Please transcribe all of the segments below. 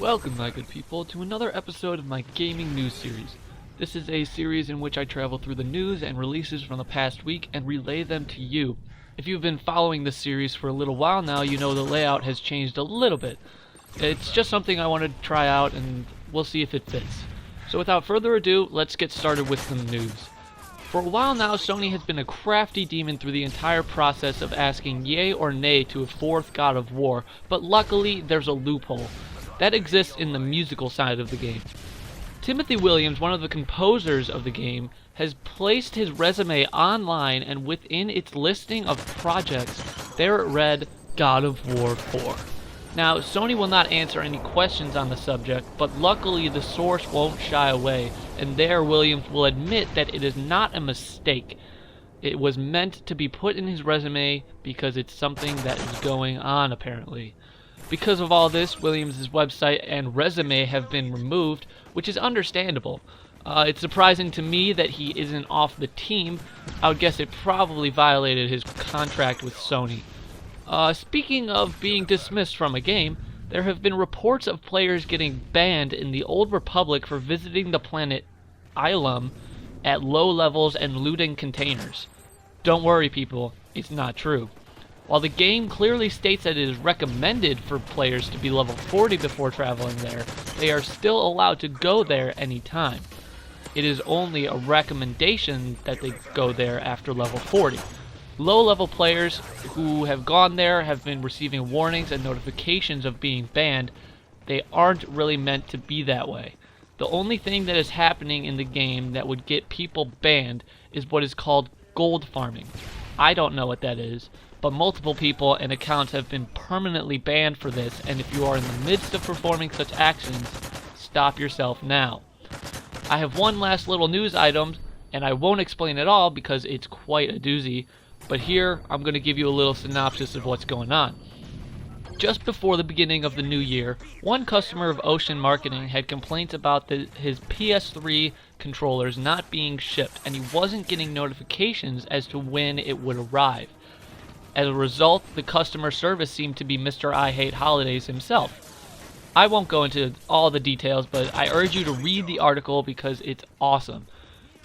Welcome, my good people, to another episode of my gaming news series. This is a series in which I travel through the news and releases from the past week and relay them to you. If you've been following this series for a little while now, you know the layout has changed a little bit. It's just something I wanted to try out and we'll see if it fits. So without further ado, let's get started with some news. For a while now, Sony has been a crafty demon through the entire process of asking yay or nay to a fourth God of War, but luckily there's a loophole. That exists in the musical side of the game. Timothy Williams, one of the composers of the game, has placed his resume online, and within its listing of projects, there it read God of War 4. Now, Sony will not answer any questions on the subject, but luckily the source won't shy away, and there Williams will admit that it is not a mistake. It was meant to be put in his resume because it's something that is going on, apparently. Because of all this, Williams' website and resume have been removed, which is understandable. It's surprising to me that he isn't off the team. I would guess it probably violated his contract with Sony. Speaking of being dismissed from a game, there have been reports of players getting banned in the Old Republic for visiting the planet Ilum at low levels and looting containers. Don't worry, people, it's not true. While the game clearly states that it is recommended for players to be level 40 before traveling there, they are still allowed to go there anytime. It is only a recommendation that they go there after level 40. Low-level players who have gone there have been receiving warnings and notifications of being banned. They aren't really meant to be that way. The only thing that is happening in the game that would get people banned is what is called gold farming. I don't know what that is, but multiple people and accounts have been permanently banned for this, and if you are in the midst of performing such actions, stop yourself now. I have one last little news item, and I won't explain it all because it's quite a doozy, but here I'm going to give you a little synopsis of what's going on. Just before the beginning of the new year, one customer of Ocean Marketing had complaints about his PS3 controllers not being shipped, and he wasn't getting notifications as to when it would arrive. As a result, the customer service seemed to be Mr. I Hate Holidays himself. I won't go into all the details, but I urge you to read the article because it's awesome.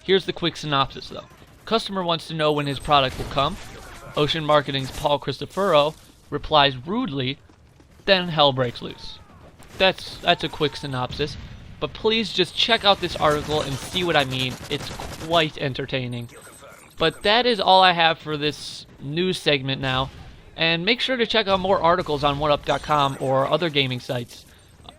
Here's the quick synopsis though. Customer wants to know when his product will come. Ocean Marketing's Paul Cristoforo replies rudely, then hell breaks loose. That's a quick synopsis, but please just check out this article and see what I mean. It's quite entertaining. But that is all I have for this news segment now, and make sure to check out more articles on OneUp.com or other gaming sites.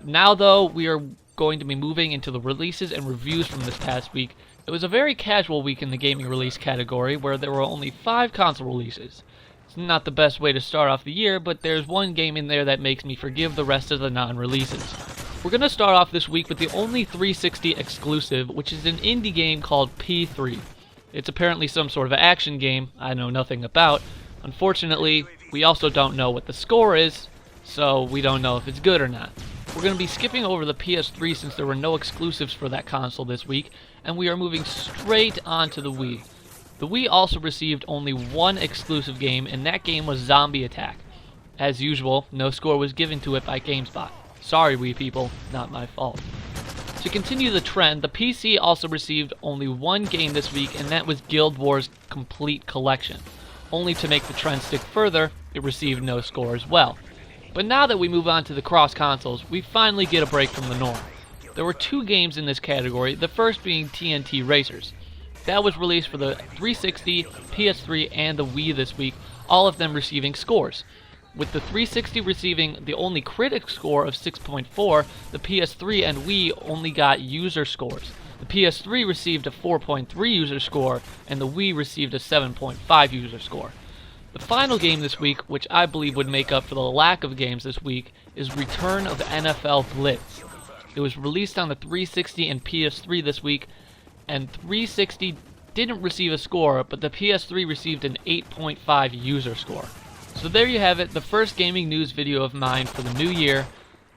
Now though, we are going to be moving into the releases and reviews from this past week. It was a very casual week in the gaming release category where there were only 5 console releases. It's not the best way to start off the year, but there's one game in there that makes me forgive the rest of the non-releases. We're going to start off this week with the only 360 exclusive, which is an indie game called P3. It's apparently some sort of action game I know nothing about. Unfortunately, we also don't know what the score is, so we don't know if it's good or not. We're going to be skipping over the PS3 since there were no exclusives for that console this week, and we are moving straight on to the Wii. The Wii also received only one exclusive game, and that game was Zombie Attack. As usual, no score was given to it by GameSpot. Sorry, Wii people, not my fault. To continue the trend, the PC also received only one game this week, and that was Guild Wars Complete Collection. Only to make the trend stick further, it received no score as well. But now that we move on to the cross consoles, we finally get a break from the norm. There were 2 games in this category, the first being TNT Racers. That was released for the 360, PS3, and the Wii this week, all of them receiving scores. With the 360 receiving the only critic score of 6.4, the PS3 and Wii only got user scores. The PS3 received a 4.3 user score, and the Wii received a 7.5 user score. The final game this week, which I believe would make up for the lack of games this week, is Return of NFL Blitz. It was released on the 360 and PS3 this week, and 360 didn't receive a score, but the PS3 received an 8.5 user score. So there you have it, the first gaming news video of mine for the new year,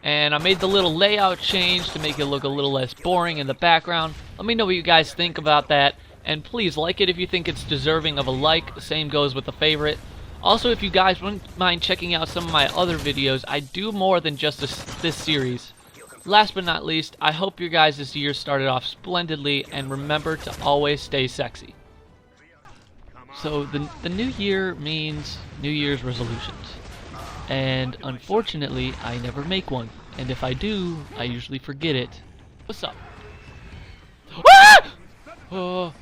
and I made the little layout change to make it look a little less boring in the background. Let me know what you guys think about that, and please like it if you think it's deserving of a like. Same goes with the favorite. Also, if you guys wouldn't mind checking out some of my other videos, I do more than just this series. Last but not least, I hope your guys' year started off splendidly, and remember to always stay sexy. So the new year means New Year's resolutions. And unfortunately, I never make one. And if I do, I usually forget it. What's up? Ah! Oh.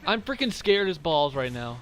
I'm freaking scared as balls right now.